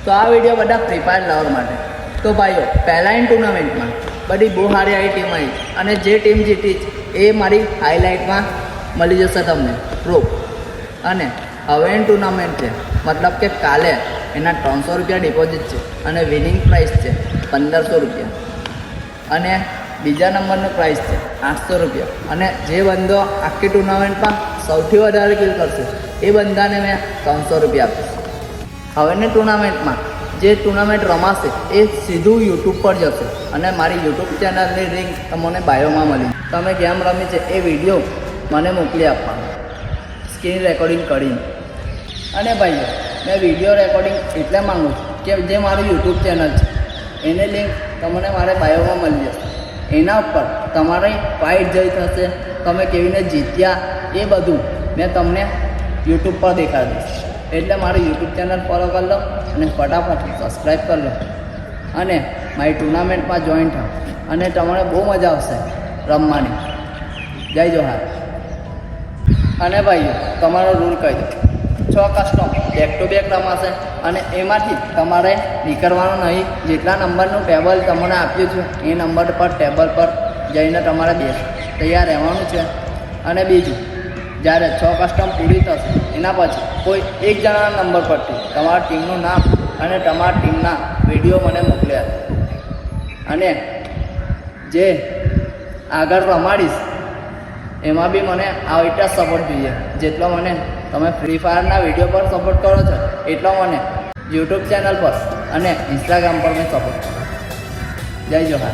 તો આ વિડીયો બધા ફ્રી ફાયર લવર માટે. તો ભાઈઓ પહેલાંની ટુર્નામેન્ટમાં બધી બહુ સારી આવી ટીમ આવી અને જે ટીમ જીતી એ મારી હાઇલાઇટમાં મળી જશે તમને પ્રૂફ. અને હવેની ટુર્નામેન્ટ છે, મતલબ કે કાલે એના 300 રૂપિયા ડિપોઝિટ છે અને વિનિંગ પ્રાઇસ છે 1500 રૂપિયા અને બીજા નંબરનું પ્રાઇસ છે 800 રૂપિયા. અને જે બંદો આખી ટુર્નામેન્ટમાં સૌથી વધારે કિલ કરશે એ બંદાને મેં 300 રૂપિયા આપીશ. હવેની ટુર્નામેન્ટમાં જે ટુર્નામેન્ટ રમાશે એ સીધું યુટ્યુબ પર જશે અને મારી યુટ્યુબ ચેનલની લિંક તમને બાયોમાં મળી. તમે ગેમ રમી છે એ વિડીયો મને મોકલી આપવાનો સ્ક્રીન રેકોર્ડિંગ કરીને. અને ભાઈઓ મેં વિડીયો રેકોર્ડિંગ એટલે માગું છું કે જે મારું યુટ્યુબ ચેનલ છે એની લિંક તમને મારે બાયોમાં મળી જશે. એના ઉપર તમારી ફાઇટ જઈ થશે, તમે કેવી રીતે જીત્યા એ બધું મેં તમને યુટ્યુબ પર દેખાડીશ. એટલે મારું યુટ્યુબ ચેનલ ફોલો કરી લો અને ફટાફટ સબસ્ક્રાઈબ કરી લો અને મારી ટુર્નામેન્ટમાં જોઈન થાઓ અને તમને બહુ મજા આવશે રમવાની. જય જોહાર. અને ભાઈઓ તમારો રૂલ કહી દો, 6 કસ્ટમ બેક ટુ બેક રમાશે અને એમાંથી તમારે નીકળવાનું નહીં. જેટલા નંબરનું ટેબલ તમને આપ્યું છે એ નંબર પર ટેબલ પર જઈને તમારે તૈયાર રહેવાનું છે. અને બીજું, જ્યારે 6 કસ્ટમ પૂરી થશે એના પછી કોઈ એક જણાના નંબર પરથી તમારા ટીમનું નામ અને તમારા ટીમના વિડીયો મને મોકલ્યા. અને જે આગળ રમાડીશ એમાં બી મને આવી રીતે સપોર્ટ જોઈએ. જેટલો મને તમે ફ્રી ફાયરના વિડીયો પર સપોર્ટ કરો છો એટલો મને યુટ્યુબ ચેનલ પર અને ઇન્સ્ટાગ્રામ પર મેં સપોર્ટ કરો. જય જોહાર.